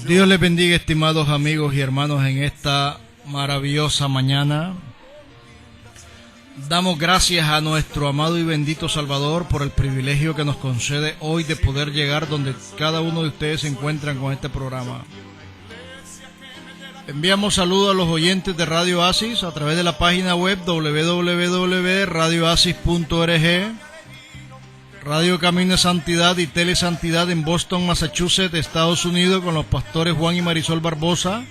Dios les bendiga, estimados amigos y hermanos, en esta maravillosa mañana. Damos gracias a nuestro amado y bendito Salvador por el privilegio que nos concede hoy de poder llegar donde cada uno de ustedes se encuentran con este programa. Enviamos saludos a los oyentes de Radio Asis a través de la página web www.radioasis.org, Radio Camino de Santidad y Telesantidad en Boston, Massachusetts, Estados Unidos, con los pastores Juan y Marisol Barbosa,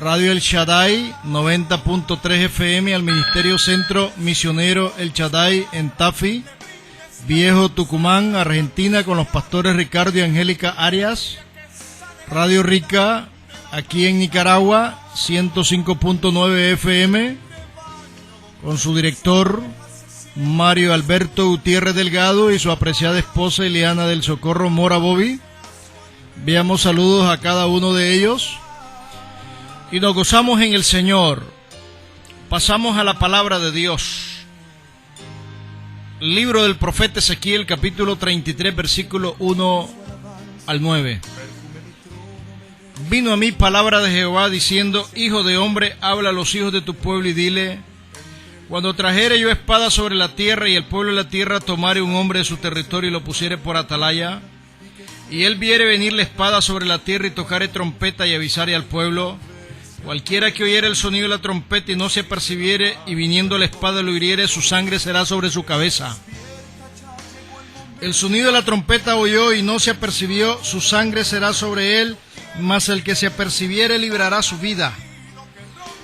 Radio El Shaddai 90.3 FM al Ministerio Centro Misionero El Shaddai en Tafi, Viejo Tucumán, Argentina, con los pastores Ricardo y Angélica Arias, Radio Rica aquí en Nicaragua 105.9 FM con su director Mario Alberto Gutiérrez Delgado y su apreciada esposa Ileana del Socorro Mora Bobby. Enviamos saludos a cada uno de ellos y nos gozamos en el Señor. Pasamos a la palabra de Dios. Libro del profeta Ezequiel, capítulo 33, versículo 1 al 9. Vino a mí palabra de Jehová diciendo: Hijo de hombre, habla a los hijos de tu pueblo y dile: cuando trajere yo espada sobre la tierra y el pueblo de la tierra tomare un hombre de su territorio y lo pusiere por atalaya, y él viere venir la espada sobre la tierra y tocare trompeta y avisare al pueblo, cualquiera que oyere el sonido de la trompeta y no se apercibiere, y viniendo la espada lo hiriere, su sangre será sobre su cabeza. El sonido de la trompeta oyó y no se apercibió, su sangre será sobre él, mas el que se apercibiere librará su vida.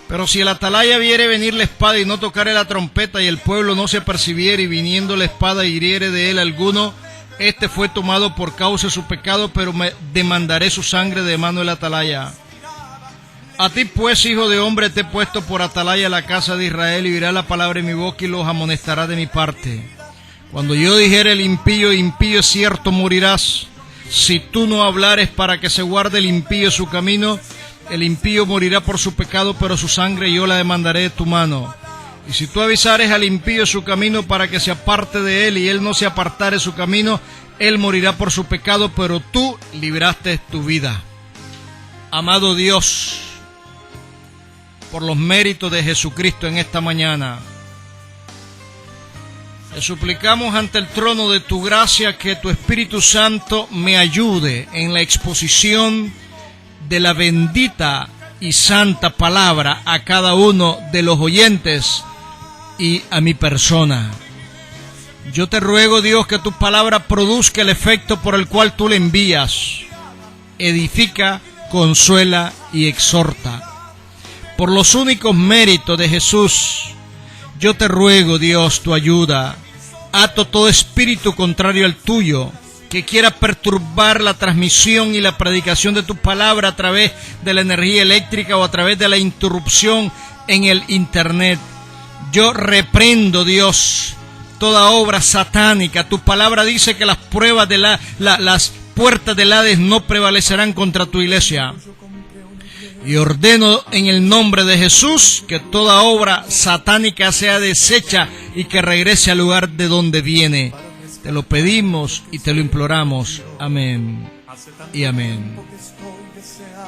Pero si el atalaya viere venir la espada y no tocare la trompeta, y el pueblo no se apercibiere, y viniendo la espada hiriere de él alguno, este fue tomado por causa de su pecado, pero me demandaré su sangre de mano del atalaya. A ti pues, hijo de hombre, te he puesto por atalaya la casa de Israel, y oirá la palabra en mi boca y los amonestará de mi parte. Cuando yo dijere el impío, impío es cierto, morirás. Si tú no hablares para que se guarde el impío su camino, el impío morirá por su pecado, pero su sangre yo la demandaré de tu mano. Y si tú avisares al impío su camino para que se aparte de él, y él no se apartare su camino, él morirá por su pecado, pero tú libraste tu vida. Amado Dios, por los méritos de Jesucristo en esta mañana, te suplicamos ante el trono de tu gracia que tu Espíritu Santo me ayude en la exposición de la bendita y santa palabra a cada uno de los oyentes y a mi persona. Yo te ruego, Dios, que tu palabra produzca el efecto por el cual tú le envías. Edifica, consuela y exhorta. Por los únicos méritos de Jesús, yo te ruego, Dios, tu ayuda. Ato todo espíritu contrario al tuyo, que quiera perturbar la transmisión y la predicación de tu palabra a través de la energía eléctrica o a través de la interrupción en el internet. Yo reprendo, Dios, toda obra satánica. Tu palabra dice que las pruebas de las puertas del Hades no prevalecerán contra tu iglesia. Y ordeno en el nombre de Jesús que toda obra satánica sea deshecha y que regrese al lugar de donde viene. Te lo pedimos y te lo imploramos. Amén y amén.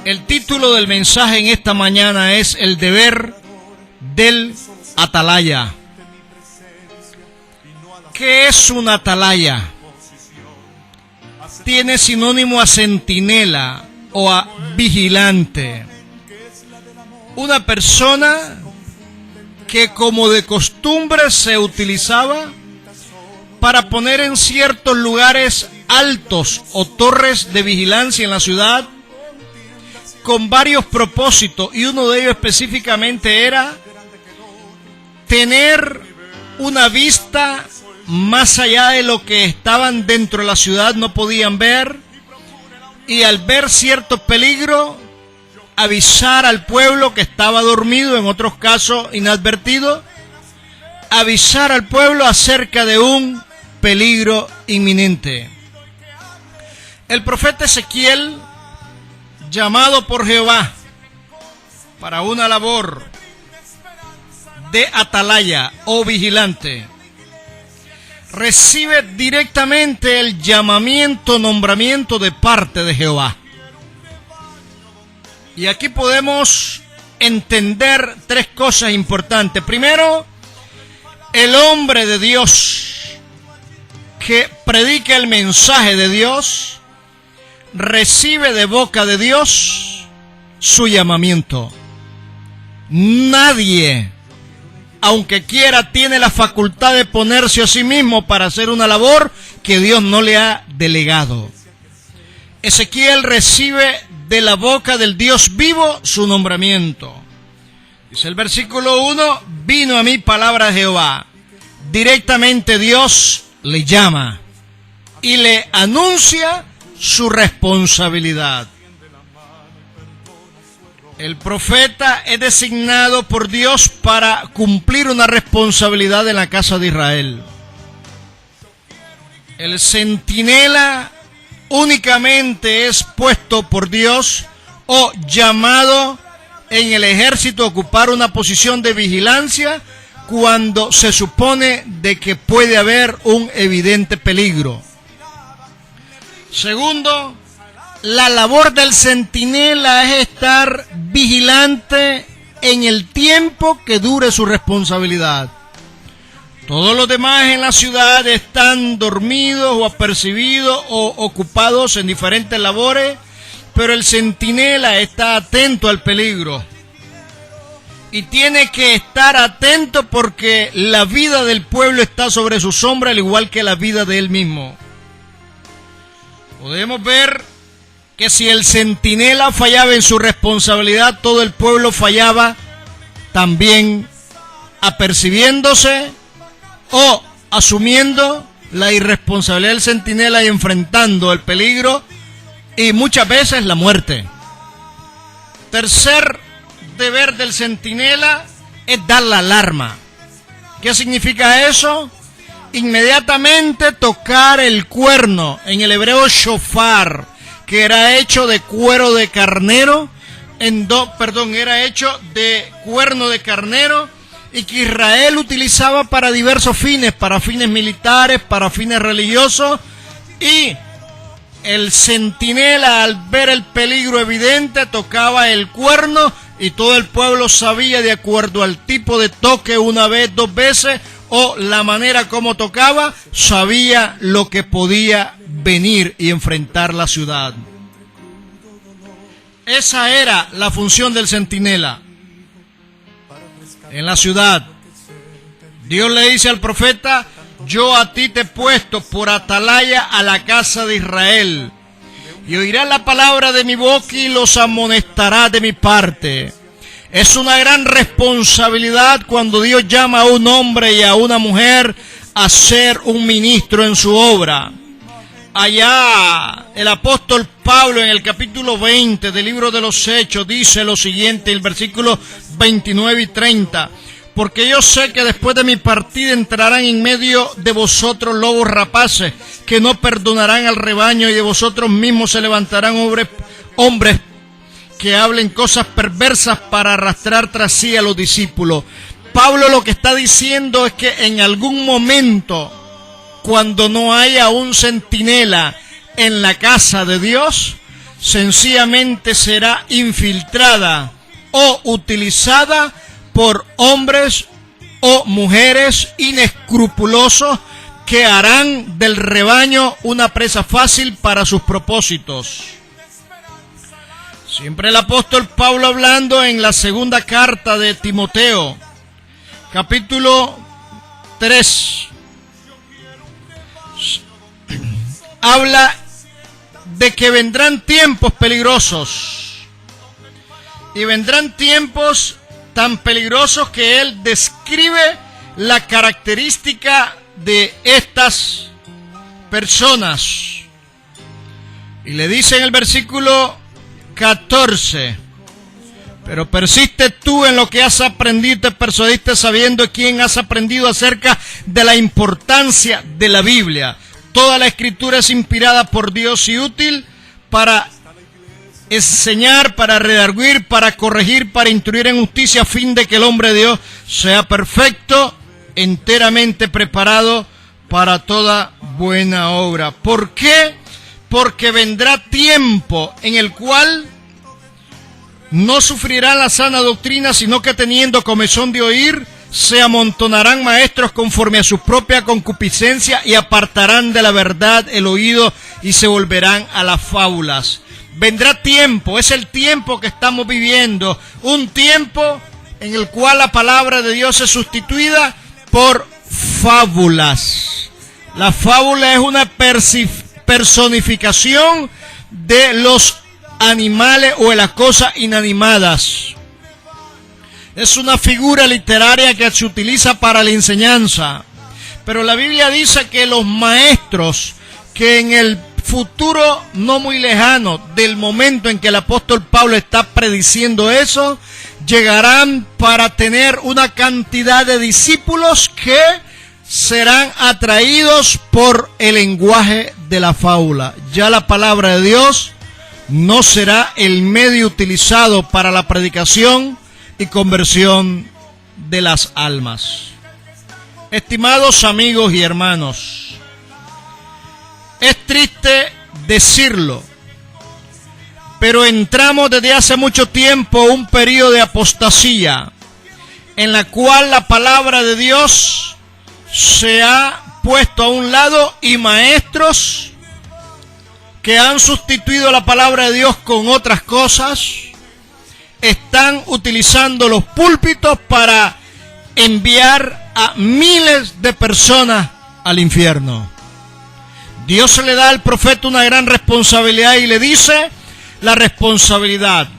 El título del mensaje en esta mañana es el deber del atalaya. ¿Qué es un atalaya? Tiene sinónimo a centinela o a vigilante. Una persona que, como de costumbre, se utilizaba para poner en ciertos lugares altos o torres de vigilancia en la ciudad con varios propósitos, y uno de ellos específicamente era tener una vista más allá de lo que estaban dentro de la ciudad, no podían ver, y al ver cierto peligro, avisar al pueblo que estaba dormido, en otros casos inadvertido, avisar al pueblo acerca de un peligro inminente. El profeta Ezequiel, llamado por Jehová para una labor de atalaya o vigilante, recibe directamente el llamamiento, nombramiento de parte de Jehová. Y aquí podemos entender tres cosas importantes. Primero, el hombre de Dios que predica el mensaje de Dios recibe de boca de Dios su llamamiento. Nadie, aunque quiera, tiene la facultad de ponerse a sí mismo para hacer una labor que Dios no le ha delegado. Ezequiel recibe de la boca del Dios vivo su nombramiento. Dice el versículo 1, vino a mí palabra de Jehová. Directamente Dios le llama y le anuncia su responsabilidad. El profeta es designado por Dios para cumplir una responsabilidad en la casa de Israel. El centinela únicamente es puesto por Dios o llamado en el ejército a ocupar una posición de vigilancia cuando se supone de que puede haber un evidente peligro. Segundo, la labor del centinela es estar vigilante en el tiempo que dure su responsabilidad. Todos los demás en la ciudad están dormidos o apercibidos o ocupados en diferentes labores, pero el centinela está atento al peligro. Y tiene que estar atento porque la vida del pueblo está sobre su sombra, al igual que la vida de él mismo. Podemos ver que si el centinela fallaba en su responsabilidad, todo el pueblo fallaba también, apercibiéndose o asumiendo la irresponsabilidad del centinela y enfrentando el peligro y muchas veces la muerte. Tercer deber del centinela es dar la alarma. ¿Qué significa eso? Inmediatamente tocar el cuerno, en el hebreo shofar, que era hecho de cuero de carnero, era hecho de cuerno de carnero, y que Israel utilizaba para diversos fines, para fines militares, para fines religiosos, y el centinela, al ver el peligro evidente, tocaba el cuerno y todo el pueblo sabía, de acuerdo al tipo de toque, una vez, dos veces, o la manera como tocaba, sabía lo que podía venir y enfrentar la ciudad. Esa era la función del centinela en la ciudad. Dios le dice al profeta: yo a ti te he puesto por atalaya a la casa de Israel, y oirás la palabra de mi boca y los amonestarás de mi parte. Es una gran responsabilidad cuando Dios llama a un hombre y a una mujer a ser un ministro en su obra. Allá el apóstol Pablo, en el capítulo 20 del libro de los Hechos, dice lo siguiente, el versículo 29 y 30. Porque yo sé que después de mi partida entrarán en medio de vosotros lobos rapaces, que no perdonarán al rebaño, y de vosotros mismos se levantarán hombres que hablen cosas perversas para arrastrar tras sí a los discípulos. Pablo lo que está diciendo es que en algún momento, cuando no haya un centinela en la casa de Dios, sencillamente será infiltrada o utilizada por hombres o mujeres inescrupulosos que harán del rebaño una presa fácil para sus propósitos. Siempre el apóstol Pablo, hablando en la segunda carta de Timoteo, capítulo 3, habla de que vendrán tiempos peligrosos, y vendrán tiempos tan peligrosos que él describe la característica de estas personas. Y le dice en el versículo 14: pero persiste tú en lo que has aprendido y te persuadiste sabiendo de quién has aprendido acerca de la importancia de la Biblia. Toda la escritura es inspirada por Dios y útil para enseñar, para redarguir, para corregir, para instruir en justicia, a fin de que el hombre de Dios sea perfecto, enteramente preparado para toda buena obra. ¿Por qué? Porque vendrá tiempo en el cual no sufrirán la sana doctrina, sino que teniendo comezón de oír, se amontonarán maestros conforme a su propia concupiscencia y apartarán de la verdad el oído y se volverán a las fábulas. Vendrá tiempo, es el tiempo que estamos viviendo, un tiempo en el cual la palabra de Dios es sustituida por fábulas. La fábula es una personificación de los animales o de las cosas inanimadas. Es una figura literaria que se utiliza para la enseñanza. Pero la Biblia dice que los maestros que en el futuro no muy lejano del momento en que el apóstol Pablo está prediciendo eso, llegarán para tener una cantidad de discípulos que serán atraídos por el lenguaje de la fábula. Ya la palabra de Dios no será el medio utilizado para la predicación y conversión de las almas. Estimados amigos y hermanos, es triste decirlo, pero entramos desde hace mucho tiempo un periodo de apostasía en la cual la palabra de Dios se ha puesto a un lado y maestros que han sustituido la palabra de Dios con otras cosas están utilizando los púlpitos para enviar a miles de personas al infierno. Dios le da al profeta una gran responsabilidad y le dice la responsabilidad: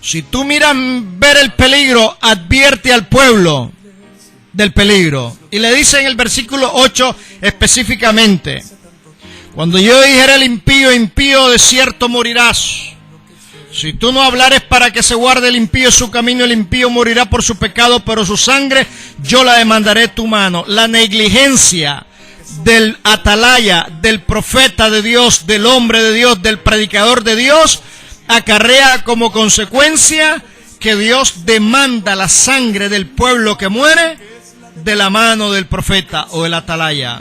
si tú miras ver el peligro, advierte al pueblo del peligro. Y le dice en el versículo 8 específicamente: cuando yo dijera al impío, impío de cierto morirás, si tú no hablares para que se guarde el impío su camino, el impío morirá por su pecado, pero su sangre yo la demandaré tu mano. La negligencia del atalaya, del profeta de Dios, del hombre de Dios, del predicador de Dios, acarrea como consecuencia que Dios demanda la sangre del pueblo que muere de la mano del profeta o del atalaya.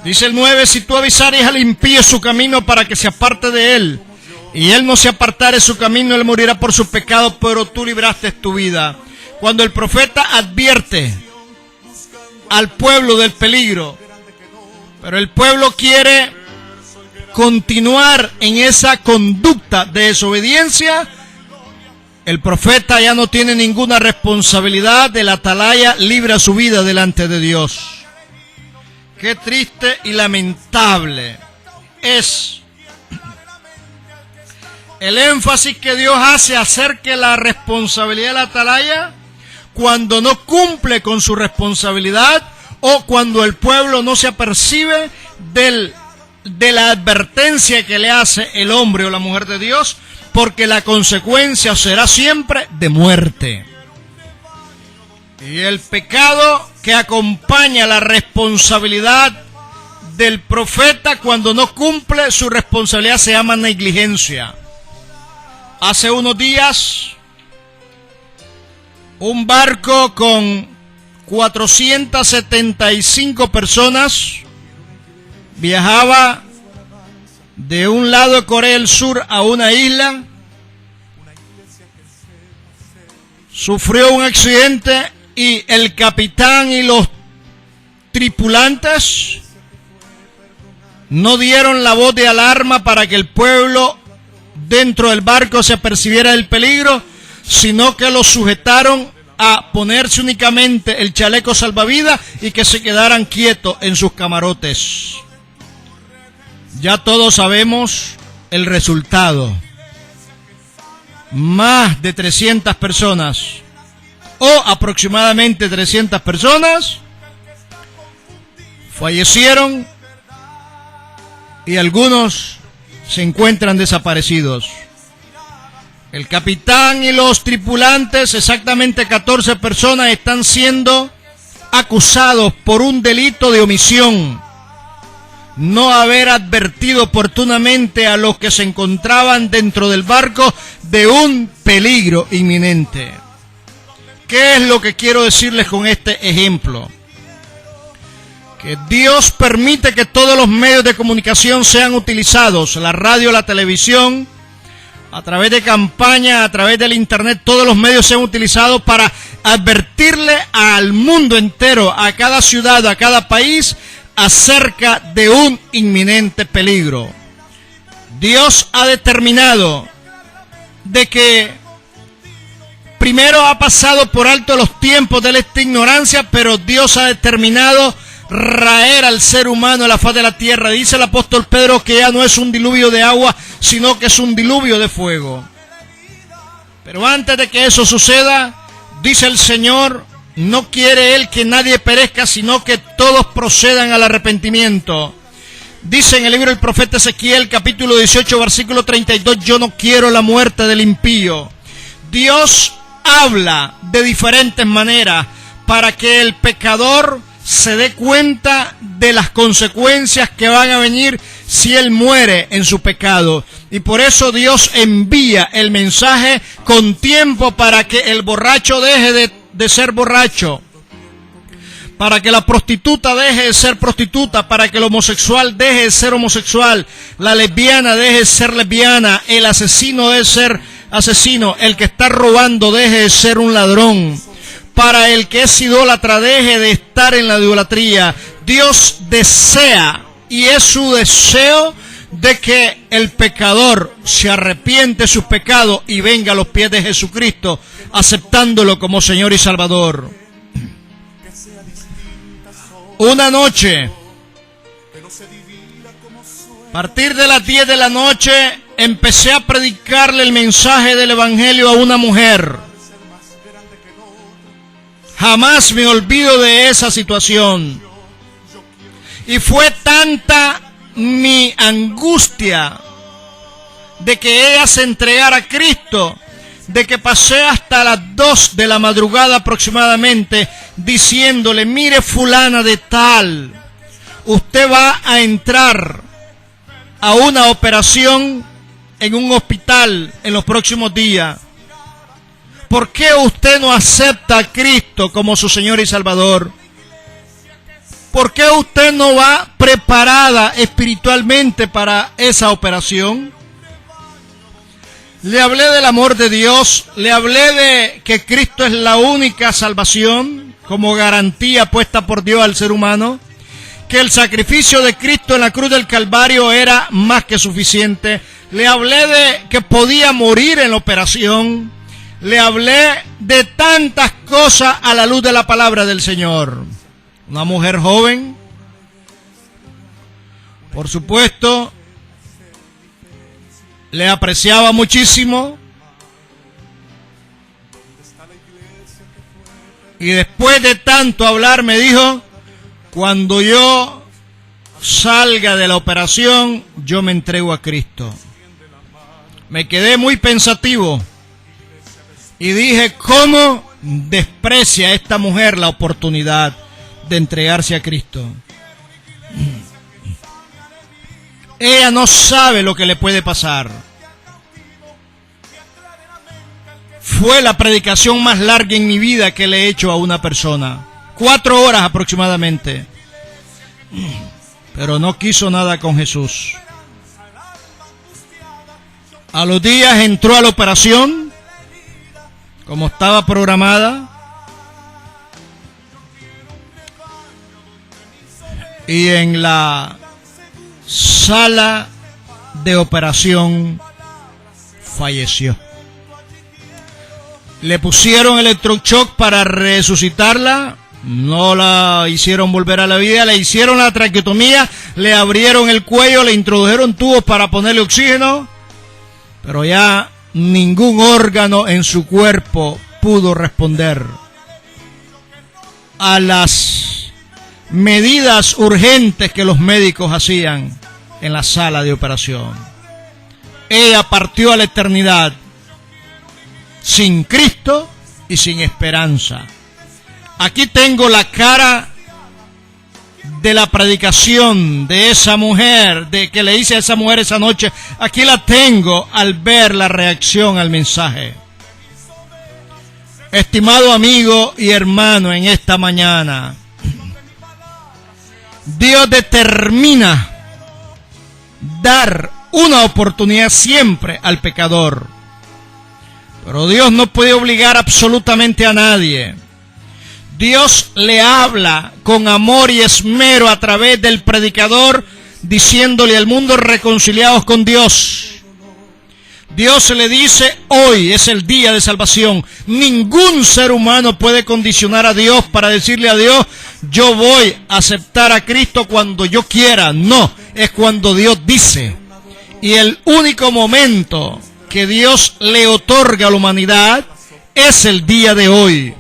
Dice el 9, si tú avisares al impío su camino para que se aparte de él, y él no se apartare de su camino, él morirá por su pecado, pero tú libraste tu vida. Cuando el profeta advierte al pueblo del peligro, pero el pueblo quiere continuar en esa conducta de desobediencia, el profeta ya no tiene ninguna responsabilidad, el atalaya libra su vida delante de Dios. Qué triste y lamentable es el énfasis que Dios hace acerca de la responsabilidad del atalaya cuando no cumple con su responsabilidad o cuando el pueblo no se apercibe de la advertencia que le hace el hombre o la mujer de Dios, porque la consecuencia será siempre de muerte. Y el pecado que acompaña la responsabilidad del profeta cuando no cumple su responsabilidad se llama negligencia. Hace unos días, un barco con 475 personas viajaba de un lado de Corea del Sur a una isla, sufrió un accidente y el capitán y los tripulantes no dieron la voz de alarma para que el pueblo dentro del barco se apercibiera del peligro, sino que los sujetaron a ponerse únicamente el chaleco salvavidas y que se quedaran quietos en sus camarotes. Ya todos sabemos el resultado. Más de 300 personas, o aproximadamente 300 personas, fallecieron y algunos se encuentran desaparecidos. El capitán y los tripulantes, exactamente 14 personas, están siendo acusados por un delito de omisión. No haber advertido oportunamente a los que se encontraban dentro del barco de un peligro inminente. ¿Qué es lo que quiero decirles con este ejemplo? Que Dios permite que todos los medios de comunicación sean utilizados, la radio, la televisión, a través de campaña, a través del internet, todos los medios se han utilizado para advertirle al mundo entero, a cada ciudad, a cada país, acerca de un inminente peligro. Dios ha determinado de que primero ha pasado por alto los tiempos de esta ignorancia, pero Dios ha determinado raer al ser humano a la faz de la tierra. Dice el apóstol Pedro que ya no es un diluvio de agua, sino que es un diluvio de fuego. Pero antes de que eso suceda, dice el Señor, no quiere Él que nadie perezca, sino que todos procedan al arrepentimiento. Dice en el libro del profeta Ezequiel, capítulo 18, versículo 32, yo no quiero la muerte del impío. Dios habla de diferentes maneras para que el pecador se dé cuenta de las consecuencias que van a venir si él muere en su pecado. Y por eso Dios envía el mensaje con tiempo para que el borracho deje de ser borracho, para que la prostituta deje de ser prostituta, para que el homosexual deje de ser homosexual, la lesbiana deje de ser lesbiana, el asesino deje de ser asesino, el que está robando deje de ser un ladrón, para el que es idólatra deje de estar en la idolatría. Dios desea, y es su deseo, de que el pecador se arrepiente de sus pecados y venga a los pies de Jesucristo, aceptándolo como Señor y Salvador. Una noche, a partir de las 10 de la noche, empecé a predicarle el mensaje del Evangelio a una mujer. Jamás me olvido de esa situación. Y fue tanta mi angustia de que ella se entregara a Cristo, de que pasé hasta las 2 de la madrugada aproximadamente diciéndole, mire fulana de tal, usted va a entrar a una operación en un hospital en los próximos días. ¿Por qué usted no acepta a Cristo como su Señor y Salvador? ¿Por qué usted no va preparada espiritualmente para esa operación? Le hablé del amor de Dios, le hablé de que Cristo es la única salvación como garantía puesta por Dios al ser humano, que el sacrificio de Cristo en la cruz del Calvario era más que suficiente. Le hablé de que podía morir en la operación. Le hablé de tantas cosas a la luz de la palabra del Señor. Una mujer joven, por supuesto, le apreciaba muchísimo. Y después de tanto hablar me dijo, cuando yo salga de la operación, yo me entrego a Cristo. Me quedé muy pensativo y dije, ¿cómo desprecia esta mujer la oportunidad de entregarse a Cristo? Ella no sabe lo que le puede pasar. Fue la predicación más larga en mi vida que le he hecho a una persona. 4 horas aproximadamente. Pero no quiso nada con Jesús. A los días entró a la operación, como estaba programada. Y en la sala de operación falleció. Le pusieron electroshock para resucitarla, no la hicieron volver a la vida, le hicieron la traqueotomía, le abrieron el cuello, le introdujeron tubos para ponerle oxígeno, pero ya ningún órgano en su cuerpo pudo responder a las medidas urgentes que los médicos hacían en la sala de operación. Ella partió a la eternidad sin Cristo y sin esperanza. Aquí tengo la cara de la predicación de esa mujer, de que le hice a esa mujer esa noche. Aquí la tengo al ver la reacción al mensaje. Estimado amigo y hermano, en esta mañana, Dios determina dar una oportunidad siempre al pecador. Pero Dios no puede obligar absolutamente a nadie. Dios le habla con amor y esmero a través del predicador, diciéndole al mundo: reconciliados con Dios. Dios le dice: hoy es el día de salvación. Ningún ser humano puede condicionar a Dios para decirle a Dios: yo voy a aceptar a Cristo cuando yo quiera. No, es cuando Dios dice. Y el único momento que Dios le otorga a la humanidad es el día de hoy.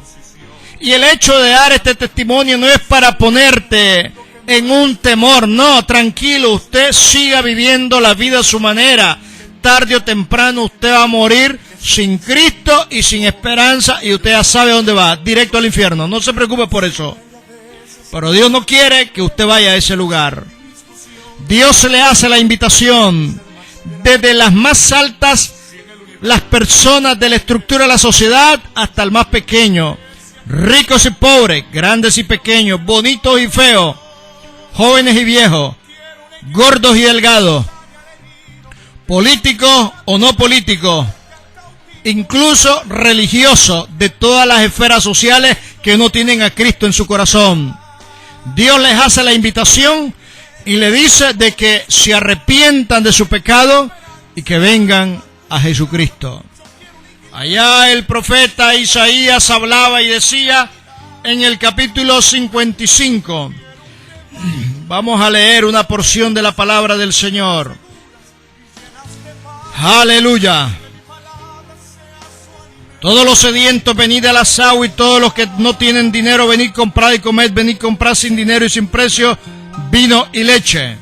Y el hecho de dar este testimonio no es para ponerte en un temor. No, tranquilo, usted siga viviendo la vida a su manera. Tarde o temprano usted va a morir sin Cristo y sin esperanza, y usted ya sabe dónde va, directo al infierno. No se preocupe por eso. Pero Dios no quiere que usted vaya a ese lugar. Dios le hace la invitación desde las más altas, las personas de la estructura de la sociedad, hasta el más pequeño. Ricos y pobres, grandes y pequeños, bonitos y feos, jóvenes y viejos, gordos y delgados, políticos o no políticos, incluso religiosos de todas las esferas sociales que no tienen a Cristo en su corazón. Dios les hace la invitación y le dice de que se arrepientan de su pecado y que vengan a Jesucristo. Allá el profeta Isaías hablaba y decía en el capítulo 55. Vamos a leer una porción de la palabra del Señor. Aleluya. Todos los sedientos, venid a las aguas, y todos los que no tienen dinero, venid comprar y comed, venid comprar sin dinero y sin precio vino y leche.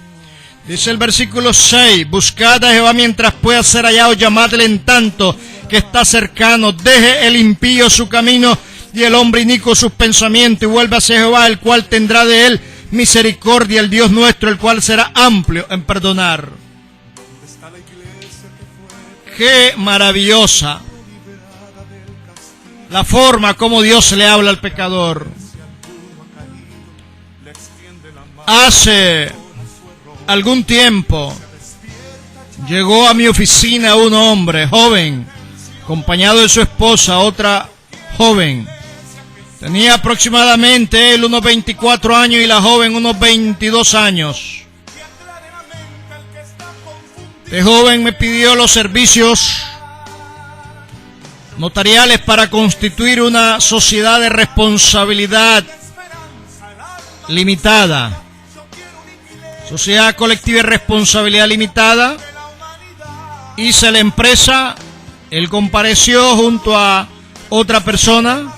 Dice el versículo 6, buscad a Jehová mientras pueda ser hallado, llamadle en tanto que está cercano. Deje el impío su camino y el hombre inicuo sus pensamientos, y vuelva hacia Jehová, el cual tendrá de él misericordia, el Dios nuestro, el cual será amplio en perdonar. Qué maravillosa la forma como Dios le habla al pecador. Hace algún tiempo llegó a mi oficina un hombre joven, acompañado de su esposa, otra joven. Tenía aproximadamente él unos 24 años y la joven unos 22 años. Este joven me pidió los servicios notariales para constituir una sociedad de responsabilidad limitada. Sociedad colectiva de responsabilidad limitada. Hice la empresa. Él compareció junto a otra persona.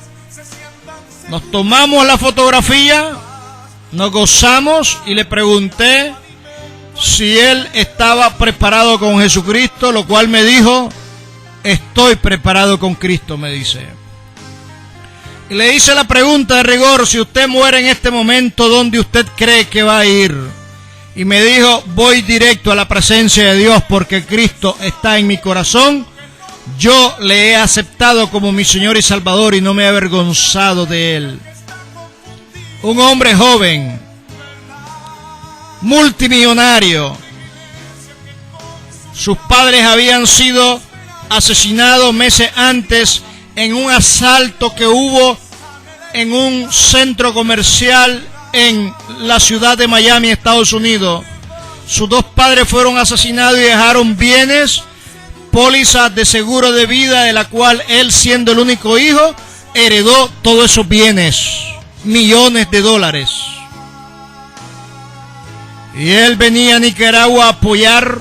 Nos tomamos la fotografía, nos gozamos y le pregunté si él estaba preparado con Jesucristo, lo cual me dijo: estoy preparado con Cristo, me dice. Y le hice la pregunta de rigor: si usted muere en este momento, ¿dónde usted cree que va a ir? Y me dijo: voy directo a la presencia de Dios, porque Cristo está en mi corazón. Yo le he aceptado como mi Señor y Salvador y no me he avergonzado de Él. Un hombre joven, multimillonario. Sus padres habían sido asesinados meses antes en un asalto que hubo en un centro comercial en la ciudad de Miami, Estados Unidos. Sus dos padres fueron asesinados y dejaron bienes, pólizas de seguro de vida, de la cual él, siendo el único hijo, heredó todos esos bienes, millones de dólares. Y él venía a Nicaragua a apoyar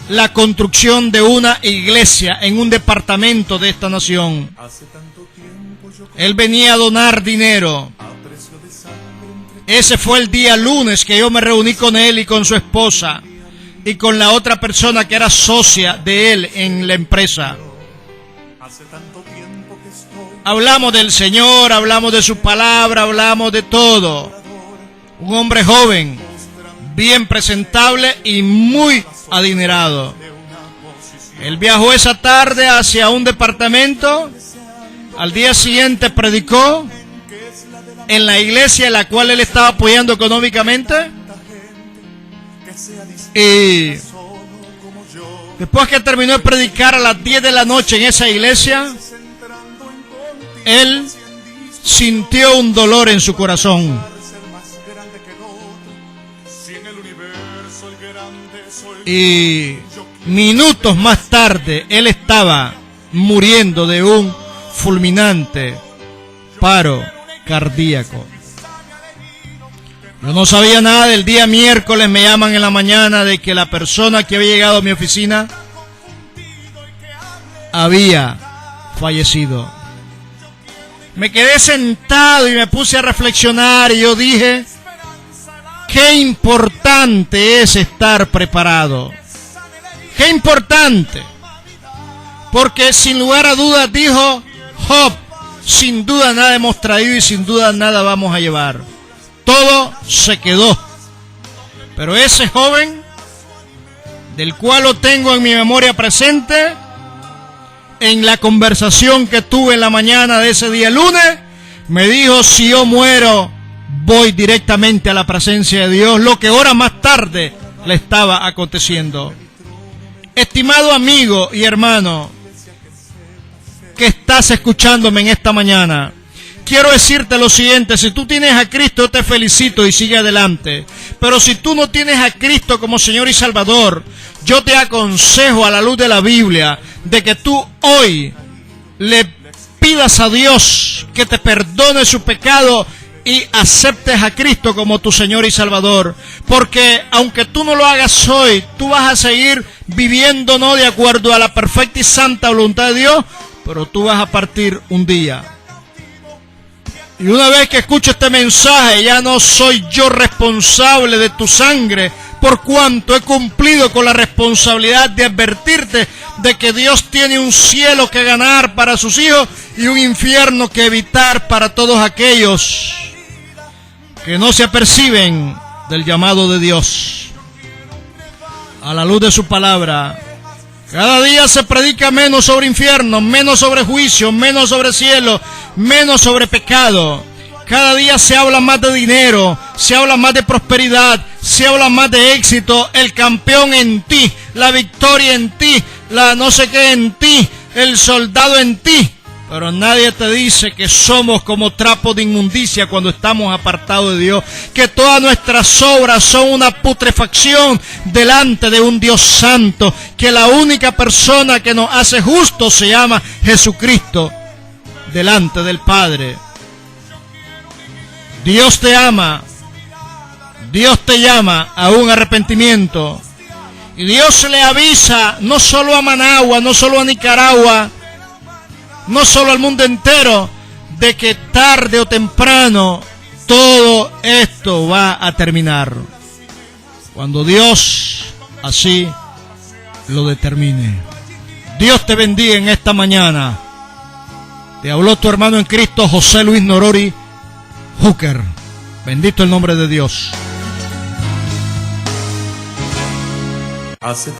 la construcción de una iglesia en un departamento de esta nación. Él venía a donar dinero. Ese fue el día lunes que yo me reuní con él y con su esposa y con la otra persona que era socia de él en la empresa. Hablamos del Señor, hablamos de su palabra, hablamos de todo. Un hombre joven, bien presentable y muy adinerado. Él viajó esa tarde hacia un departamento. Al día siguiente predicó en la iglesia en la cual él estaba apoyando económicamente. Y Después que terminó de predicar a las 10 de la noche en esa iglesia, él sintió un dolor en su corazón. Y minutos más tarde, él estaba muriendo de un fulminante paro cardíaco. Yo no sabía nada. Del día miércoles me llaman en la mañana de que la persona que había llegado a mi oficina había fallecido. Me quedé sentado y me puse a reflexionar y yo dije, qué importante es estar preparado. Qué importante. Porque sin lugar a dudas, dijo Job, sin duda nada hemos traído y sin duda nada vamos a llevar. Todo se quedó. Pero ese joven, del cual lo tengo en mi memoria presente, en la conversación que tuve en la mañana de ese día lunes, me dijo, si yo muero, voy directamente a la presencia de Dios, lo que horas más tarde le estaba aconteciendo. Estimado amigo y hermano, que estás escuchándome en esta mañana, quiero decirte lo siguiente: si tú tienes a Cristo, te felicito y sigue adelante. Pero si tú no tienes a Cristo como Señor y Salvador, yo te aconsejo a la luz de la Biblia de que tú hoy le pidas a Dios que te perdone su pecado y aceptes a Cristo como tu Señor y Salvador. Porque aunque tú no lo hagas hoy, tú vas a seguir viviendo no de acuerdo a la perfecta y santa voluntad de Dios, pero tú vas a partir un día. Y una vez que escucho este mensaje, ya no soy yo responsable de tu sangre, por cuanto he cumplido con la responsabilidad de advertirte de que Dios tiene un cielo que ganar para sus hijos y un infierno que evitar para todos aquellos que no se aperciben del llamado de Dios. A la luz de su palabra, cada día se predica menos sobre infierno, menos sobre juicio, menos sobre cielo, menos sobre pecado. Cada día se habla más de dinero, se habla más de prosperidad, se habla más de éxito, el campeón en ti, la victoria en ti, la no sé qué en ti, el soldado en ti. Pero nadie te dice que somos como trapos de inmundicia cuando estamos apartados de Dios, que todas nuestras obras son una putrefacción delante de un Dios santo, que la única persona que nos hace justos se llama Jesucristo delante del Padre. Dios te ama, Dios te llama a un arrepentimiento, y Dios le avisa no solo a Managua, no solo a Nicaragua, no solo al mundo entero, de que tarde o temprano todo esto va a terminar, cuando Dios así lo determine. Dios te bendiga en esta mañana. Te habló tu hermano en Cristo, José Luis Norori Hooker. Bendito el nombre de Dios.